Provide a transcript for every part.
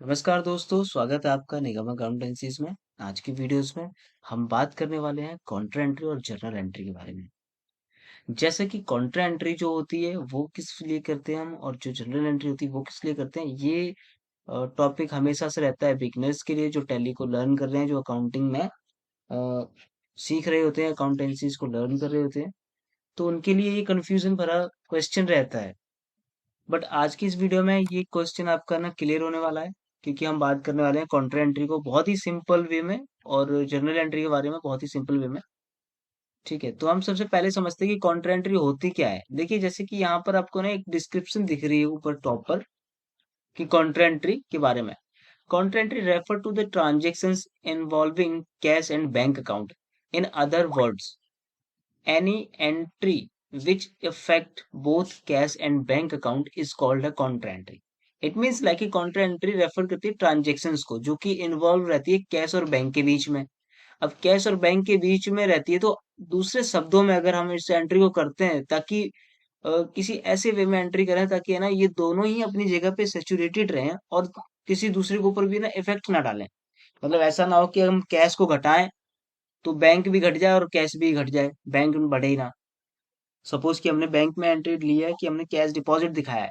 नमस्कार दोस्तों, स्वागत है आपका निगम अकाउंटेंसीज में। आज की वीडियोस में हम बात करने वाले हैं कॉन्ट्रा एंट्री और जर्नल एंट्री के बारे में। जैसे कि कॉन्ट्रा एंट्री जो होती है वो किस लिए करते हैं हम, और जो जर्नल एंट्री होती है वो किस लिए करते हैं। ये टॉपिक हमेशा से रहता है बिगनर्स के लिए, जो टैली को लर्न कर रहे हैं, जो अकाउंटिंग में सीख रहे होते हैं, अकाउंटेंसीज को लर्न कर रहे होते हैं। तो उनके लिए ये कंफ्यूजन भरा क्वेश्चन रहता है। बट आज की इस वीडियो में ये क्वेश्चन आपका ना क्लियर होने वाला है, क्योंकि हम बात करने वाले हैं कॉन्ट्रा एंट्री को बहुत ही सिंपल वे में और जर्नल एंट्री के बारे में बहुत ही सिंपल वे में। ठीक है, तो हम सबसे पहले समझते हैं कि कॉन्ट्रा एंट्री होती क्या है। देखिए, जैसे कि यहाँ पर आपको ना एक डिस्क्रिप्शन दिख रही है ऊपर टॉप पर, कि कॉन्ट्रा एंट्री के बारे में। Contra entry refer to the transactions involving cash and bank account. In other words, any entry which affect both cash and bank account is called a contra entry. It means like कि contra entry refer करती है transactions को, जो कि involve रहती है cash और bank के बीच में। अब कैश और बैंक के बीच में रहती है, तो दूसरे शब्दों में अगर हम इस एंट्री को करते हैं, ताकि किसी ऐसे वे में एंट्री करें ताकि है ना ये दोनों ही अपनी जगह पे सेचुरेटेड रहें और किसी दूसरे के ऊपर भी ना इफेक्ट ना डालें। मतलब ऐसा ना हो कि हम कैश को घटाएं तो बैंक भी घट जाए और कैश भी घट जाए, बैंक बढ़े ही ना। सपोज कि हमने बैंक में एंट्री लिया है कि हमने कैश डिपॉजिट दिखाया है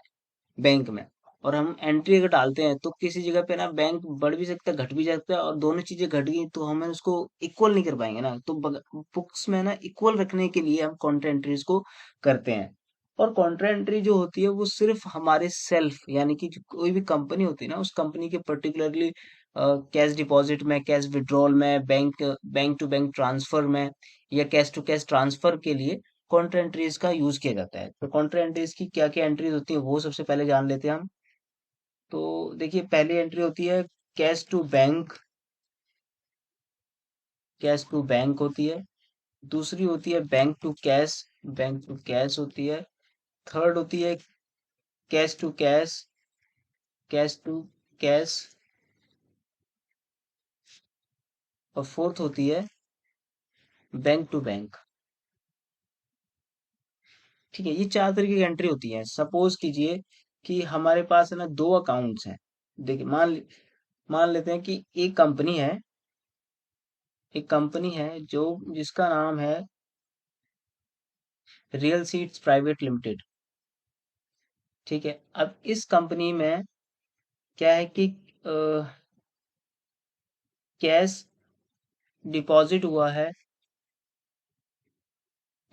बैंक में, और हम एंट्री अगर डालते हैं तो किसी जगह पे ना बैंक बढ़ भी सकता है, घट भी सकता है, और दोनों चीजें घट गई तो हमें उसको इक्वल नहीं कर पाएंगे ना। तो बुक्स में ना इक्वल रखने के लिए हम कॉन्ट्रा एंट्रीज को करते हैं। और कॉन्ट्रा एंट्री जो होती है वो सिर्फ हमारे सेल्फ, यानी कि जो कोई भी कंपनी होती है ना, उस कंपनी के पर्टिकुलरली कैश डिपॉजिट में, कैश विड्रॉल में, bank bank to bank transfer में, या कैश टू कैश ट्रांसफर के लिए कॉन्ट्रा एंट्रीज का यूज किया जाता है। तो कॉन्ट्रा एंट्रीज की क्या क्या एंट्रीज होती है वो सबसे पहले जान लेते हैं हम। तो देखिए, पहली एंट्री होती है cash to bank. Cash to bank होती है। दूसरी होती है bank to cash. Bank to cash होती है। थर्ड होती है cash to cash. Cash to cash. और फोर्थ होती है बैंक टू बैंक। ठीक है, ये चार तरीके की एंट्री होती है। सपोज कीजिए कि हमारे पास है ना दो अकाउंट्स हैं। देखिए, मान लेते हैं कि एक कंपनी है। एक कंपनी है जो जिसका नाम है रियल सीड्स प्राइवेट लिमिटेड। ठीक है, अब इस कंपनी में क्या है कि कैश डिपॉजिट हुआ है।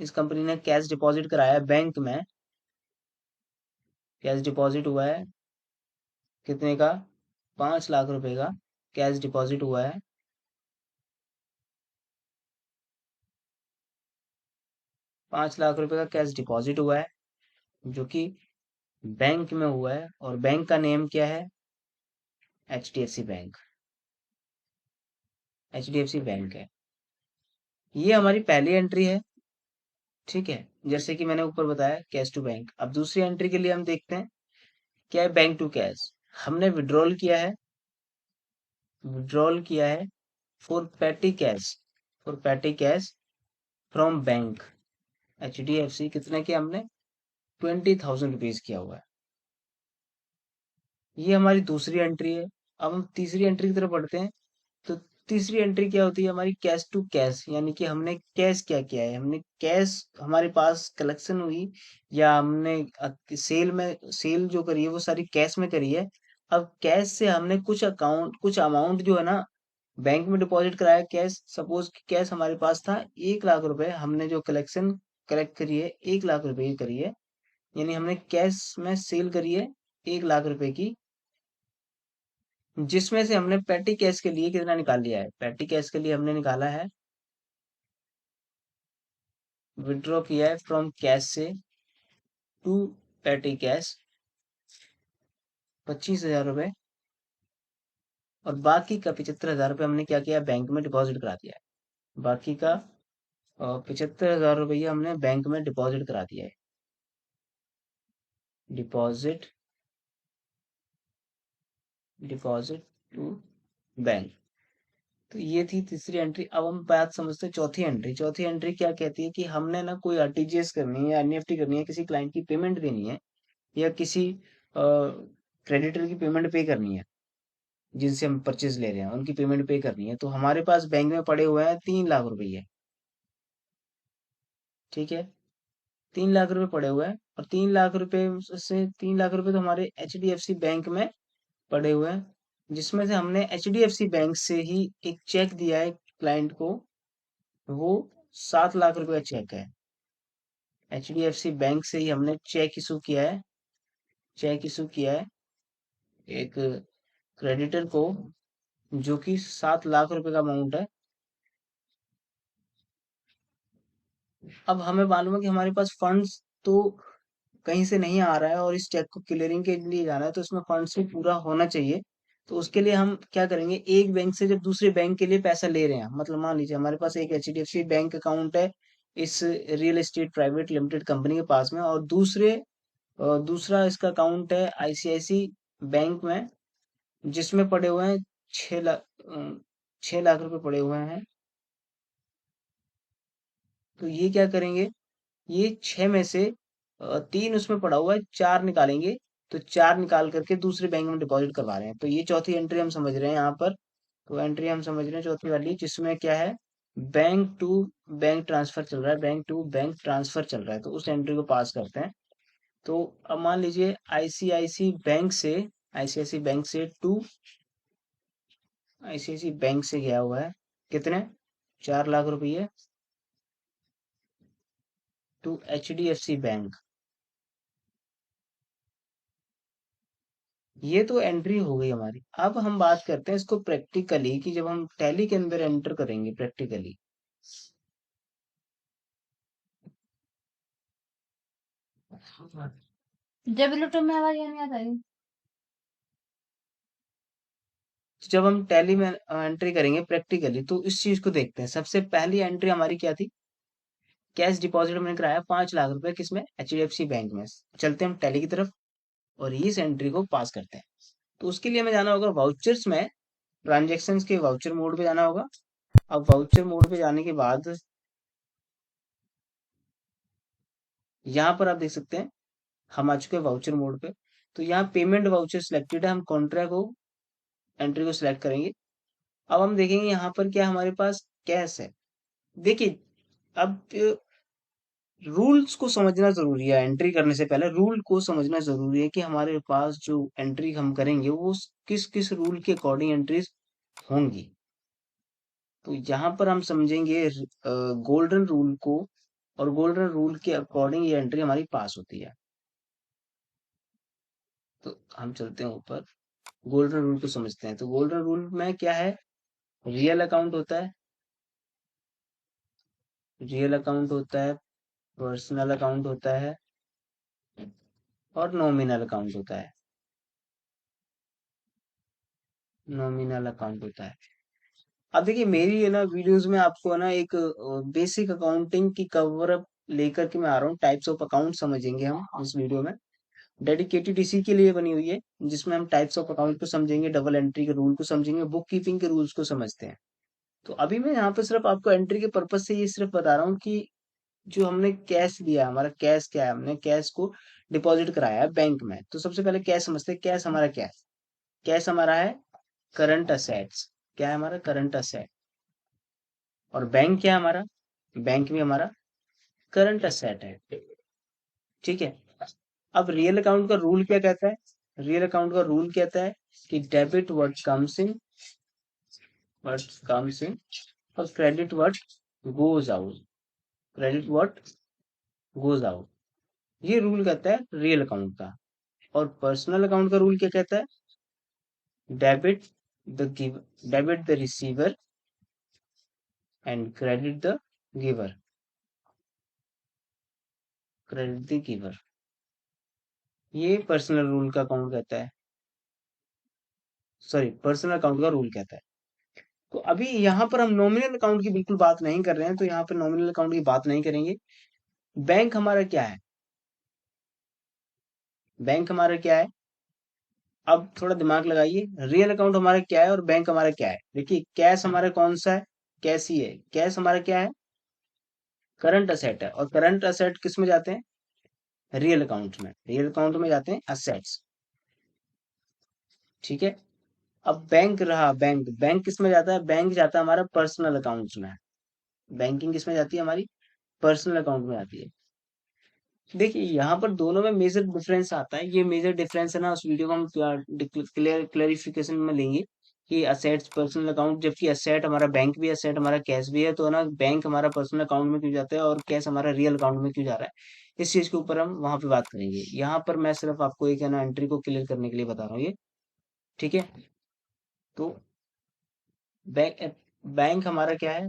इस कंपनी ने कैश डिपॉजिट कराया है बैंक में। कैश डिपॉजिट हुआ है कितने का? 5 लाख रुपए का कैश डिपॉजिट हुआ है। 5 लाख रुपए का कैश डिपॉजिट हुआ है, जो कि बैंक में हुआ है, और बैंक का नेम क्या है? HDFC bank. HDFC बैंक है। ये हमारी पहली एंट्री है। ठीक है, जैसे कि मैंने ऊपर बताया कैश टू बैंक। अब दूसरी एंट्री के लिए हम देखते हैं क्या है। Bank to cash. हमने विड्रॉल किया है। विड्रॉल किया है for petty cash. For petty cash from bank HDFC। कितने किया हमने? 20,000 रुपीज किया हुआ है। ये हमारी दूसरी एंट्री है। अब हम तीसरी एंट्री की तरफ बढ़ते हैं। तो तीसरी एंट्री क्या होती है हमारी? कैश टू कैश, यानी कि हमने कैश क्या किया है। हमने कैश हमारे पास कलेक्शन हुई, या हमने सेल में सेल जो करी है वो सारी कैश में करी है। अब कैश से हमने कुछ अमाउंट जो है ना बैंक में डिपॉजिट कराया कैश। सपोज कि कैश हमारे पास था 1 लाख रुपए, हमने जो कलेक्शन कलेक्ट करी है 1 लाख रुपए की करी है। यानी हमने कैश में सेल करी है 1 लाख रुपए की, जिसमें से हमने पेटी कैश के लिए कितना निकाल लिया है? पेटी कैश के लिए हमने निकाला है, विड्रॉ किया है फ्रॉम कैश से टू पेटी कैश 25,000 रुपए। और बाकी का 75,000 रुपये हमने क्या किया? बैंक में डिपॉजिट करा दिया है। बाकी का 75,000 रुपये हमने बैंक में डिपॉजिट करा दिया है। Deposit deposit to bank. तो ये थी तीसरी एंट्री। अब हम बात समझते हैं चौथी एंट्री। चौथी एंट्री क्या कहती है कि हमने ना कोई आरटीजीएस करनी है या एनईएफटी करनी है, किसी क्लाइंट की पेमेंट देनी है, या किसी क्रेडिटर की पेमेंट पे करनी है। जिनसे हम परचेज ले रहे हैं, उनकी पेमेंट पे करनी है। तो हमारे पास बैंक में पड़े हुए हैं 3 लाख रुपये। ठीक है, 3 लाख रुपए पड़े हुए हैं, और 3 लाख रुपए से 3 लाख रुपए तो हमारे HDFC बैंक में पड़े हुए हैं, जिसमें से हमने HDFC बैंक से ही एक चेक दिया है क्लाइंट को। वो 7 लाख रुपए का चेक है। HDFC बैंक से ही हमने चेक इशू किया है। चेक इशू किया है एक क्रेडिटर को, जो कि 7 लाख रुपए का अमाउंट है। अब हमें मालूम है कि हमारे पास फंड्स तो कहीं से नहीं आ रहा है, और इस चेक को क्लियरिंग के लिए जाना है, तो इसमें फंड्स भी पूरा होना चाहिए। तो उसके लिए हम क्या करेंगे, एक बैंक से जब दूसरे बैंक के लिए पैसा ले रहे हैं, मतलब मान लीजिए हमारे पास एक HDFC बैंक अकाउंट है इस real estate private limited company के पास में, और दूसरा इसका अकाउंट है ICICI बैंक में, जिसमें पड़े हुए हैं 6 लाख 6 लाख रुपए पड़े हुए हैं। तो ये क्या करेंगे, ये 6 में से 3 उसमें पड़ा हुआ है, 4 निकालेंगे। तो 4 निकाल करके दूसरे बैंक में डिपॉजिट करवा रहे हैं। तो ये चौथी एंट्री हम समझ रहे हैं यहाँ पर। तो एंट्री हम समझ रहे हैं चौथी वाली, जिसमें क्या है, बैंक टू बैंक ट्रांसफर चल रहा है, बैंक टू बैंक ट्रांसफर चल रहा है। तो उस एंट्री को पास करते हैं। तो अब मान लीजिए आईसीआईसी बैंक से टू ICICI बैंक से गया हुआ है, कितने, 4 लाख रुपये, टू HDFC बैंक। ये तो एंट्री हो गई हमारी। अब हम बात करते हैं इसको प्रैक्टिकली, कि जब हम टैली के अंदर एंटर करेंगे प्रैक्टिकली। जब लैपटॉप में आवाज नहीं आता है। जब हम टैली में एंट्री करेंगे प्रैक्टिकली, तो इस चीज को देखते हैं। सबसे पहली एंट्री हमारी क्या थी, कैश डिपॉजिट हमने कराया 5 लाख रुपए, किसमें, HDFC बैंक में। चलते हैं हम टैली की तरफ, और इस एंट्री को पास करते हैं। तो उसके लिए हमें जाना होगा वाउचर्स में, ट्रांजेक्शन्स के वाउचर मोड पे जाना होगा। अब वाउचर मोड पे जाने के बाद यहाँ पर आप देख सकते हैं हम आ चुके हैं वाउचर मोड पे। तो यहाँ पेमेंट वाउचर सिलेक्टेड है, हम कॉन्ट्रा को एंट्री को सिलेक्ट करेंगे। अब हम देखेंगे यहाँ पर क्या हमारे पास कैश है। देखिए, अब रूल्स को समझना जरूरी है। एंट्री करने से पहले रूल को समझना जरूरी है, कि हमारे पास जो एंट्री हम करेंगे वो किस किस रूल के अकॉर्डिंग एंट्रीज होंगी। तो यहाँ पर हम समझेंगे गोल्डन रूल को, और गोल्डन रूल के अकॉर्डिंग ये एंट्री हमारी पास होती है। तो हम चलते हैं ऊपर, गोल्डन रूल को समझते हैं। तो गोल्डन रूल में क्या है, रियल अकाउंट होता है, रियल अकाउंट होता है, पर्सनल अकाउंट होता है, और नॉमिनल अकाउंट होता है। नॉमिनल अकाउंट होता है। अब देखिए, मेरी है ना वीडियोस में आपको है ना एक बेसिक अकाउंटिंग की कवर अप लेकर के मैं आ रहा हूँ। टाइप्स ऑफ अकाउंट समझेंगे हम इस वीडियो में, डेडिकेटेड इसी के लिए बनी हुई है, जिसमें हम टाइप्स ऑफ अकाउंट को समझेंगे, डबल एंट्री के रूल को समझेंगे, बुक कीपिंग के रूल्स को समझते हैं। तो अभी मैं यहाँ पे सिर्फ आपको एंट्री के पर्पज से ये सिर्फ बता रहा हूँ कि जो हमने कैश लिया, हमारा कैश क्या है, हमने कैश को डिपॉजिट कराया है बैंक में। तो सबसे पहले कैश समझते हैं। कैश हमारा क्या है, कैश हमारा है करंट असेट्स। क्या है हमारा, करंट असेट। और बैंक क्या है हमारा, बैंक भी हमारा करंट असेट है। ठीक है। अब रियल अकाउंट का रूल क्या कहता है, रियल अकाउंट का रूल कहता है कि डेबिट व्हाट कम्स इन और credit what goes out, credit what goes out. ये रूल कहता है रियल अकाउंट का। और पर्सनल अकाउंट का रूल क्या कहता है, debit the give debit the receiver and credit the giver, credit the giver. ये पर्सनल रूल का अकाउंट कहता है, सॉरी, पर्सनल अकाउंट का रूल कहता है। तो अभी यहाँ पर हम नॉमिनल अकाउंट की बिल्कुल बात नहीं कर रहे हैं, तो यहाँ पर नॉमिनल अकाउंट की बात नहीं करेंगे। बैंक हमारा क्या है, बैंक हमारा क्या है, अब थोड़ा दिमाग लगाइए। रियल अकाउंट हमारा क्या है और बैंक हमारा क्या है। देखिए, कैश हमारा कौन सा है, कैश ही है। कैश हमारा क्या है, करंट असेट है। और करंट असेट किस में जाते हैं, रियल अकाउंट में। रियल अकाउंट में जाते हैं असेट्स। ठीक है। अब बैंक रहा, बैंक बैंक किस में जाता है? बैंक जाता है हमारा पर्सनल अकाउंट्स में। बैंकिंग किस में जाती है हमारी? पर्सनल अकाउंट में आती है। देखिए यहाँ पर दोनों में मेजर डिफरेंस आता है। ये मेजर डिफरेंस है ना, उस वीडियो को हम क्लेरिफिकेशन में लेंगे कि असेट्स पर्सनल अकाउंट, जबकि असेट हमारा बैंक भी है, असेट हमारा कैश भी है, तो ना बैंक हमारा पर्सनल अकाउंट में क्यों जाता है और कैश हमारा रियल अकाउंट में क्यों जा रहा है, इस चीज के ऊपर हम वहां पे बात करेंगे। यहाँ पर मैं सिर्फ आपको एक है ना एंट्री को क्लियर करने के लिए बता रहा हूँ ये। ठीक है। तो बैंक बैंक हमारा क्या है?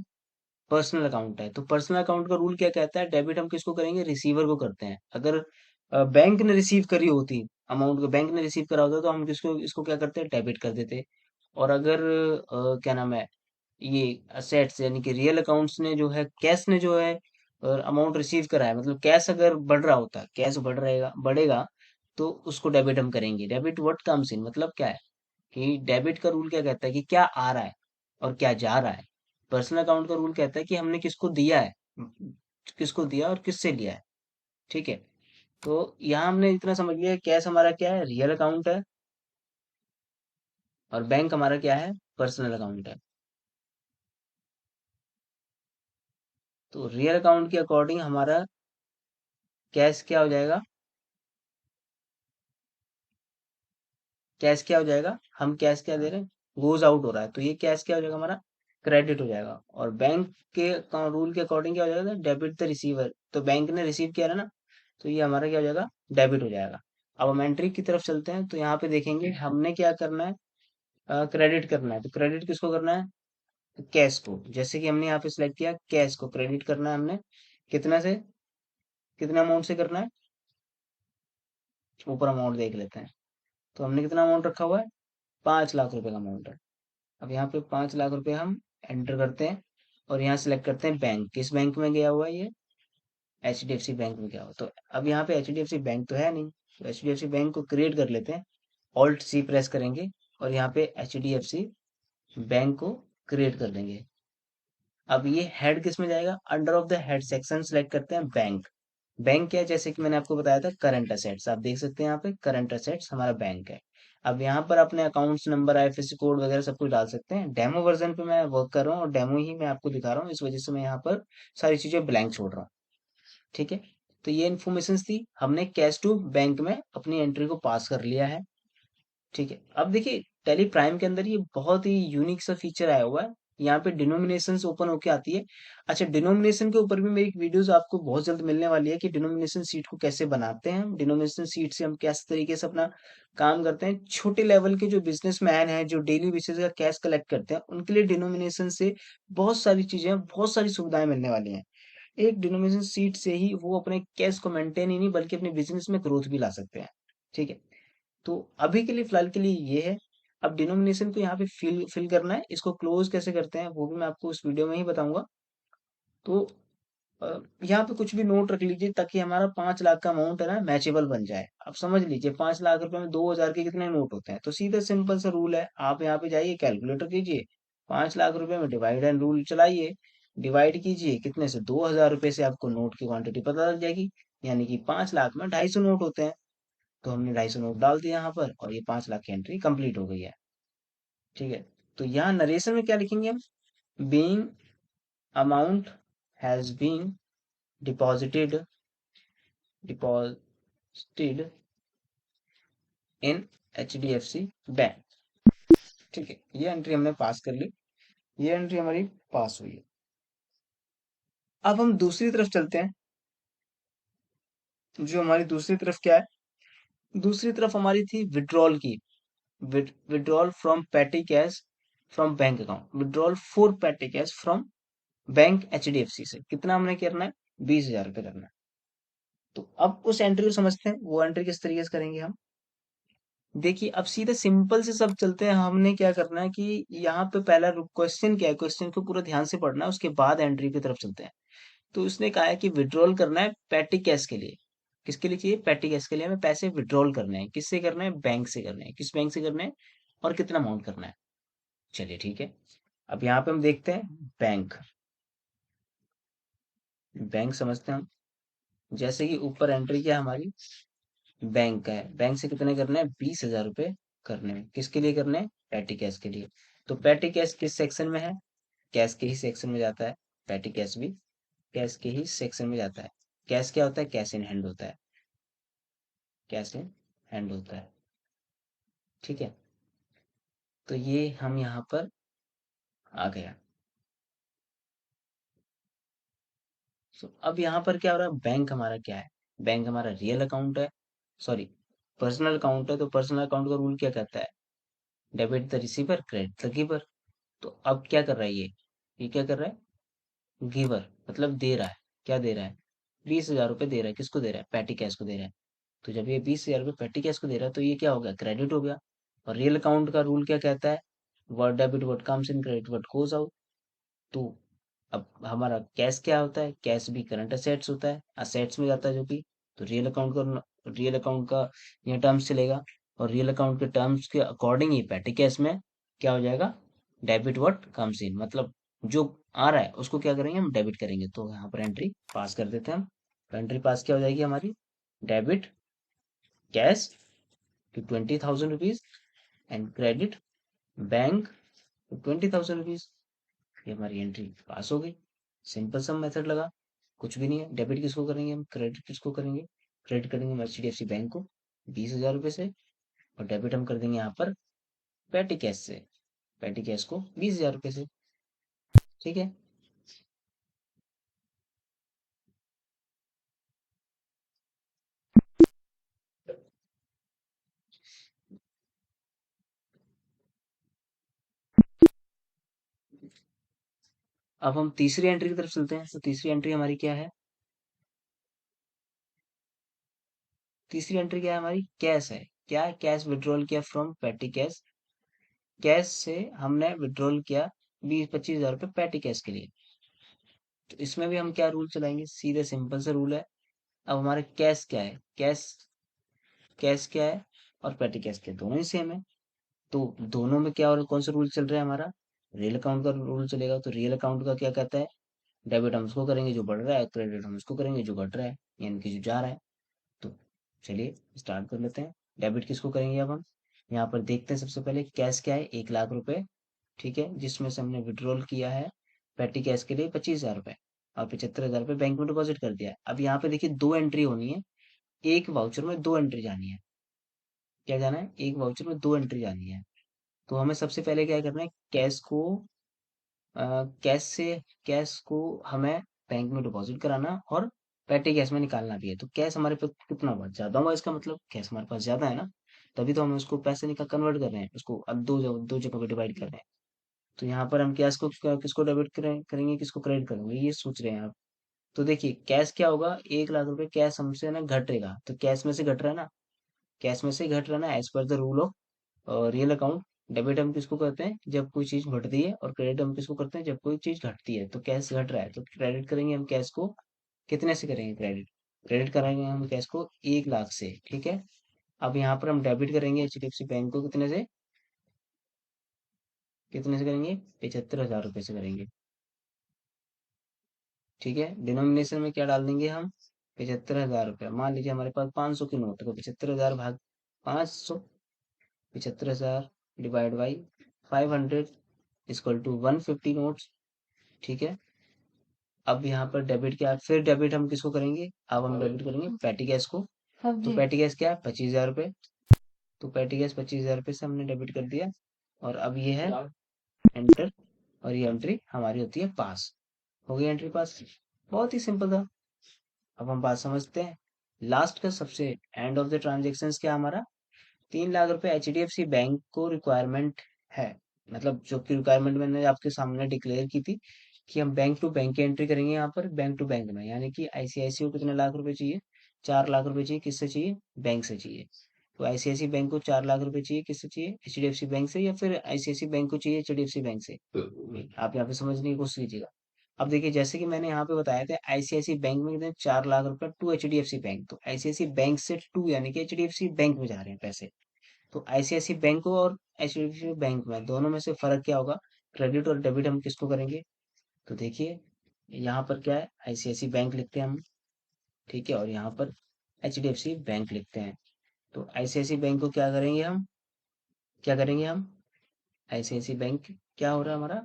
पर्सनल अकाउंट है। तो पर्सनल अकाउंट का रूल क्या कहता है? डेबिट हम किसको करेंगे? रिसीवर को करते हैं। अगर बैंक ने रिसीव करी होती अमाउंट को, बैंक ने रिसीव करा होता तो हम किसको इसको क्या करते हैं? डेबिट कर देते। और अगर क्या नाम है, ये असेट्स यानी कि रियल अकाउंट्स ने जो है, कैश ने जो है अमाउंट रिसीव करा है, मतलब कैश अगर बढ़ रहा होता, कैश बढ़ेगा तो उसको डेबिट हम करेंगे। डेबिट व्हाट कम्स इन, मतलब क्या है कि डेबिट का रूल क्या कहता है कि क्या आ रहा है और क्या जा रहा है। पर्सनल अकाउंट का रूल कहता है कि हमने किसको दिया है, किसको दिया और किससे लिया है। ठीक है। तो यहाँ हमने इतना समझ लिया, कैश हमारा क्या है? रियल अकाउंट है, और बैंक हमारा क्या है? पर्सनल अकाउंट है। तो रियल अकाउंट के अकॉर्डिंग हमारा कैश क्या हो जाएगा? कैश क्या हो जाएगा? हम कैश क्या दे रहे हैं? गोज आउट हो रहा है, तो ये कैश क्या हो जाएगा हमारा? क्रेडिट हो जाएगा। और बैंक के रूल के अकॉर्डिंग क्या हो जाएगा? डेबिट द रिसीवर, तो बैंक ने रिसीव किया है ना, तो ये हमारा क्या हो जाएगा? डेबिट हो जाएगा। अब हम एंट्री की तरफ चलते हैं, तो यहाँ पे देखेंगे हमने क्या करना है, क्रेडिट करना है। तो क्रेडिट किसको करना है? कैश को। जैसे कि हमने यहाँ पे सिलेक्ट किया कैश को क्रेडिट करना है हमने, कितना से, कितने अमाउंट से करना है, ऊपर अमाउंट देख लेते हैं। तो हमने कितना अमाउंट रखा हुआ है? 5 लाख रुपए का अमाउंट है। अब यहाँ पे 5 लाख रुपए हम एंटर करते हैं, और यहाँ सिलेक्ट करते हैं बैंक, किस बैंक में गया हुआ है ये? एच डी एफ सी बैंक में गया हुआ। तो अब यहाँ पे एच डी एफ सी बैंक तो है नहीं, तो एच डी एफ सी बैंक को क्रिएट कर लेते हैं। ऑल्ट सी प्रेस करेंगे और यहाँ पे एच डी एफ सी बैंक को क्रिएट कर देंगे। अब ये हेड किस में जाएगा? Under of the head section select करते हैं बैंक। बैंक क्या है? जैसे कि मैंने आपको बताया था करंट असेट्स, आप देख सकते हैं यहाँ पे करंट असेट्स हमारा बैंक है। अब यहाँ पर अपने अकाउंट्स नंबर, आईएफएससी कोड वगैरह सब कुछ डाल सकते हैं। डेमो वर्जन पे मैं वर्क कर रहा हूँ और डेमो ही मैं आपको दिखा रहा हूँ, इस वजह से मैं यहाँ पर सारी चीजें ब्लैंक छोड़ रहा हूँ। ठीक है। तो ये इन्फॉर्मेशन थी, हमने कैश टू बैंक में अपनी एंट्री को पास कर लिया है। ठीक है। अब देखिए टैली प्राइम के अंदर ये बहुत ही यूनिक सा फीचर आया हुआ है। यहाँ पे डिनोमिनेशन ओपन होके आती है। अच्छा, डिनोमिनेशन के ऊपर भी मेरी एक वीडियोस आपको बहुत जल्द मिलने वाली है कि डिनोमिनेशन सीट को कैसे बनाते हैं, डिनोमिनेशन सीट से हम किस तरीके से अपना काम करते हैं। छोटे लेवल के जो बिजनेसमैन हैं, जो डेली बेसिस का कैश कलेक्ट करते हैं, उनके लिए डिनोमिनेशन से बहुत सारी चीजें, बहुत सारी सुविधाएं मिलने वाली हैं। एक डिनोमिनेशन सीट से ही वो अपने कैश को मेंटेन ही नहीं बल्कि अपने बिजनेस में ग्रोथ भी ला सकते हैं। ठीक है। तो अभी के लिए फिलहाल के लिए ये है। अब डिनोमिनेशन को यहाँ पे फिल फिल करना है, इसको क्लोज कैसे करते हैं वो भी मैं आपको इस वीडियो में ही बताऊंगा। तो यहाँ पे कुछ भी नोट रख लीजिए ताकि हमारा 5 लाख का अमाउंट है ना मैचेबल बन जाए। अब समझ लीजिए 5 लाख रुपए में 2,000 के कितने नोट होते हैं, तो सीधा सिंपल सा रूल है, आप यहाँ पे जाइए कैलकुलेटर कीजिए, 5 लाख रुपए में डिवाइड एंड रूल चलाइए, डिवाइड कीजिए कितने से, 2,000 रुपए से आपको नोट की क्वांटिटी पता लग जाएगी। यानी कि 5 लाख में 250 नोट होते हैं। तो हमने 250 नोट डाल दिया यहाँ पर और ये 5 लाख की एंट्री कंप्लीट हो गई है। ठीक है। तो यहाँ नरेशन में क्या लिखेंगे हम? Being amount has been deposited deposited in H D F C bank. ठीक है, ये एंट्री हमने पास कर ली, ये एंट्री हमारी पास हुई है। अब हम दूसरी तरफ चलते हैं। जो हमारी दूसरी तरफ क्या है? दूसरी तरफ हमारी थी विड्रॉल की। विड्रॉल फ्रॉम पेटी cash from bank account, withdrawal for पेटी कैश फ्रॉम बैंक एचडीएफसी से। कितना हमने करना है? 20,000 रुपये करना है। तो अब उस एंट्री को समझते हैं, वो एंट्री किस तरीके से करेंगे हम। देखिए अब सीधे सिंपल से सब चलते हैं। हमने क्या करना है कि यहाँ पे पहला क्वेश्चन क्या है, क्वेश्चन को पूरा ध्यान से पढ़ना है, उसके बाद एंट्री की तरफ चलते हैं। तो उसने कहा है कि विड्रॉल करना है पैटी कैश के लिए। किसके लिए चाहिए? पैटी कैश के लिए हमें पैसे विड्रॉल करने हैं। किससे करना है? बैंक से करने हैं। किस बैंक से करने हैं और कितना अमाउंट करना है? चलिए ठीक है। अब यहाँ पे हम देखते हैं बैंक, बैंक समझते हैं हम। जैसे कि ऊपर एंट्री क्या है हमारी? बैंक का है, बैंक से कितने करने हैं? 20,000 रुपये करने में, किसके लिए करने हैं? पैटी कैश के लिए। तो पैटी कैश किस सेक्शन में है? कैश के ही सेक्शन में जाता है। पैटी कैश भी कैश के ही सेक्शन में जाता है। कैश क्या होता है? कैश इन हैंड होता है। कैश इन हैंड होता है। ठीक है, तो ये हम यहाँ पर आ गया। अब यहाँ पर क्या हो रहा है? बैंक हमारा क्या है? बैंक हमारा रियल अकाउंट है, सॉरी पर्सनल अकाउंट है। तो पर्सनल अकाउंट का रूल क्या कहता है? Debit the receiver, credit the giver. तो अब क्या कर रहा है ये क्या कर रहा है? गिवर मतलब दे रहा है। क्या दे रहा है? 20,000 रुपये दे रहा है। किसको दे रहा है? पैटी कैश को दे रहा है। तो जब ये 20,000 रुपये पैटी कैश को दे रहा है तो ये क्या हो गया? क्रेडिट हो गया। और रियल अकाउंट का रूल क्या कहता है? Word debit word comes in, credit word goes out. तो अब हमारा कैश क्या होता है? कैश भी करंट असेट्स होता है, असेट्स में जाता है जो कि। तो रियल अकाउंट का ये टर्म्स चलेगा। और रियल अकाउंट के टर्म्स के अकॉर्डिंग ही पैटी कैश में क्या हो जाएगा? डेबिट व्हाट कम्स इन, मतलब जो आ रहा है उसको क्या करेंगे? हम डेबिट करेंगे। तो यहाँ पर एंट्री पास कर देते हैं हम। तो एंट्री पास क्या हो जाएगी हमारी? Debit cash to 20,000 rupees and credit bank to 20,000 rupees. ये हमारी एंट्री पास हो गई। सिंपल सा मेथड लगा, कुछ भी नहीं है। डेबिट किसको करेंगे हम? क्रेडिट किसको करेंगे? क्रेडिट करेंगे हम HDFC बैंक को 20,000 रुपये से। और डेबिट हम कर देंगे यहाँ पर पैटी कैश से, पैटी कैश को 20,000 रुपये से। ठीक है, अब हम तीसरी एंट्री की तरफ चलते हैं। तो तीसरी एंट्री हमारी क्या है? तीसरी एंट्री क्या है हमारी? कैश है। क्या है? कैश विड्रॉल किया फ्रॉम पैटी कैश। कैश से हमने विड्रॉल किया 20-25 हजार रुपये पैटी कैश के लिए। तो इसमें भी हम क्या रूल चलाएंगे? सीधे सिंपल से रूल है। अब हमारे कैश क्या है? कैश कैश क्या है और पेटी कैश क्या है? दोनों ही सेम है। तो दोनों में क्या और कौन सा रूल चल रहा है हमारा? रियल अकाउंट का रूल चलेगा। तो रियल अकाउंट का क्या कहता है? डेबिट हम उसको करेंगे जो बढ़ रहा है, क्रेडिट हम उसको करेंगे जो घट रहा है, यानी कि जो जा रहा है। तो चलिए स्टार्ट कर लेते हैं। डेबिट किसको करेंगे अब हम? यहाँ पर देखते हैं। सबसे पहले कैश क्या है? 1,00,000 रुपए। ठीक है, जिसमें से हमने विड्रॉल किया है पेटी कैश के लिए 25,000 रुपए और 75,000 रुपए बैंक में डिपॉजिट कर दिया है। अब यहाँ पे देखिए दो एंट्री होनी है। एक वाउचर में दो एंट्री जानी है। क्या जाना है? एक वाउचर में दो एंट्री जानी है। तो हमें सबसे पहले क्या करना है? कैश को हमें बैंक में डिपॉजिट कराना और पेटी कैश में निकालना भी है। तो कैश हमारे पास कितना हुआ? ज्यादा हुआ। इसका मतलब कैश हमारे पास ज्यादा है ना, तभी तो हम उसको पैसे निकाल कन्वर्ट कर रहे हैं, उसको अब दो जगह पे डिवाइड कर रहे हैं। तो यहाँ पर हम कैश को किसको डेबिट करेंगे, किसको क्रेडिट करेंगे, ये सोच रहे हैं आप। तो देखिए कैश क्या होगा? 1,00,000 रुपए कैश हमसे ना घटेगा। तो कैश में से घट रहा है ना, कैश में से घट रहा है ना, as per the rule of real account. Debit हम किसको करते हैं? जब कोई चीज बढ़ती है। और क्रेडिट हम किसको करते हैं? जब कोई चीज घटती है। तो कैश घट रहा है तो क्रेडिट करेंगे हम कैश को। कितने से करेंगे क्रेडिट? क्रेडिट कराएंगे हम कैश को 1,00,000 से। ठीक है, अब यहाँ पर हम डेबिट करेंगे HDFC बैंक को कितने से? कितने से करेंगे? 75,000 रुपये से करेंगे। ठीक है, डिनोमिनेशन में क्या डाल देंगे हम? 75,000 रुपये। मान लीजिए हमारे पास 500 की नोट है, तो 75,000 भाग 500, 75,000 divide by 500 equal to 150 notes. ठीक है, अब यहाँ पर डेबिट क्या? फिर डेबिट हम किसको करेंगे? अब हम डेबिट करेंगे पैटी कैश को। अब तो जी। पैटी कैश क्या है? 25,000 रुपये। तो पैटी कैश 25,000 रुपये से हमने डेबिट कर दिया। और अब ये है एंटर। और ये एंट्री हमारी होती है पास। हो गई एंट्री पास। बहुत ही सिंपल था। अब हम बात समझते हैं। लास्ट का सबसे एंड ऑफ द ट्रांजेक्शन क्या हमारा? 3,00,000 रुपए HDFC बैंक को रिक्वायरमेंट है। मतलब जो कि रिक्वायरमेंट मैंने आपके सामने डिक्लेयर की थी कि हम बैंक टू बैंक की एंट्री करेंगे यहाँ पर बैंक टू बैंक में, यानी कि ICICI को कितने लाख रुपए चाहिए? 4,00,000 रुपए चाहिए। किससे चाहिए? बैंक से चाहिए। तो ICICI बैंक को 4,00,000 रुपए चाहिए। किससे चाहिए? HDFC बैंक से, या फिर ICICI बैंक को चाहिए HDFC बैंक से? आप यहाँ पे समझने की कोशिश कीजिएगा। अब देखिए जैसे कि मैंने यहाँ पे बताया था ICICI बैंक में कितने? 4,00,000 रुपए टू HDFC बैंक। तो ICICI बैंक से टू यानी कि HDFC बैंक में जा रहे हैं पैसे। तो ICICI बैंक को और HDFC बैंक में दोनों में से फर्क क्या होगा? क्रेडिट और डेबिट हम किसको करेंगे? तो देखिए यहाँ पर क्या है? ICICI बैंक लिखते हैं हम। ठीक है, और यहाँ पर HDFC बैंक लिखते हैं। तो ICICI बैंक को क्या करेंगे हम? क्या करेंगे हम? आईसीआईसी बैंक क्या हो रहा है हमारा?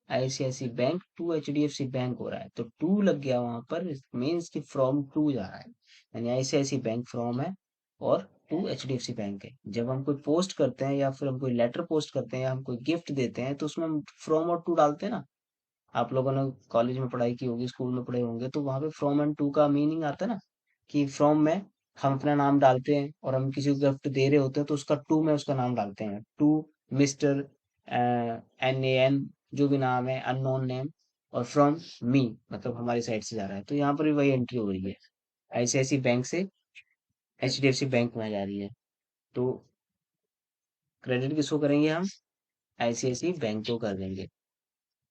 ICICI bank to HDFC bank हो रहा है, तो टू लग गया वहां पर, मीन्स कि फ्रॉम टू जा रहा है, यानी आईसीआईसी बैंक फ्रॉम है और टू एचडीएफसी बैंक है। जब हम कोई पोस्ट करते हैं या फिर हम कोई लेटर पोस्ट करते हैं या हम कोई गिफ्ट देते हैं तो उसमें हम फ्रॉम और टू डालते हैं ना। आप लोगों ने कॉलेज में पढ़ाई की होगी, स्कूल में पढ़े होंगे, तो वहां पे फ्रॉम एंड टू का मीनिंग आता है ना, कि फ्रॉम में हम अपना नाम डालते हैं और हम किसी को गिफ्ट दे रहे होते हैं तो उसका टू में उसका नाम डालते हैं, टू मिस्टर NAN, जो भी नाम है, अननोन नेम, और फ्रॉम मी मतलब हमारी साइड से जा रहा है, तो यहाँ पर भी वही एंट्री हो रही है, आईसीआईसी बैंक से एचडीएफसी बैंक में जा रही है। तो क्रेडिट किसको करेंगे हम? आईसीआईसी बैंक को कर देंगे।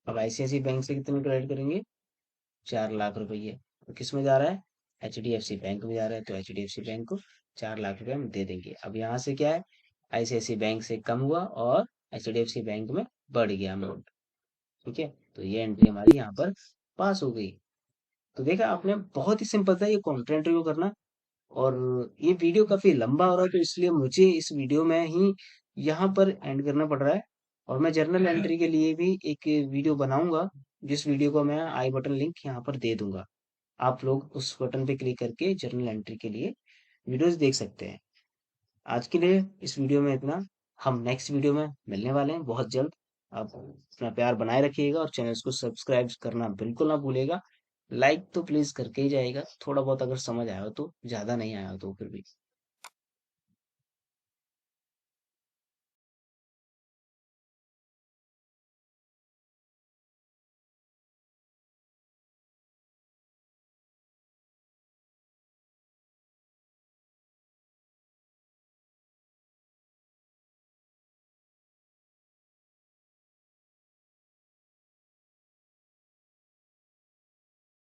अब आईसीआईसी बैंक से कितने क्रेडिट करेंगे? 4 लाख रुपये। तो किस में जा रहा है? एचडीएफसी बैंक में जा रहा है, तो एचडीएफसी बैंक को 4 लाख रुपए हम दे देंगे। अब यहाँ से क्या है, आईसीआईसी बैंक से कम हुआ और एचडीएफसी बैंक में बढ़ गया अमाउंट। ठीक है, तो ये एंट्री हमारी यहाँ पर पास हो गई। तो देखा आपने, बहुत ही सिंपल था ये कॉन्ट्रा एंट्री को करना। और ये वीडियो काफी लंबा हो रहा है तो इसलिए मुझे इस वीडियो में ही यहाँ पर एंड करना पड़ रहा है। और मैं जर्नल एंट्री के लिए भी एक वीडियो बनाऊंगा, जिस वीडियो को मैं आई बटन लिंक यहाँ पर दे दूंगा। आप लोग उस बटन पे क्लिक करके जर्नल एंट्री के लिए वीडियोस देख सकते हैं। आज के लिए इस वीडियो में इतना। हम नेक्स्ट वीडियो में मिलने वाले हैं बहुत जल्द। आप अपना प्यार बनाए रखिएगा और चैनल को सब्सक्राइब करना बिल्कुल ना भूलिएगा। लाइक तो प्लीज करके ही जाएगा, थोड़ा बहुत अगर समझ आया हो तो, ज्यादा नहीं आया हो तो फिर भी।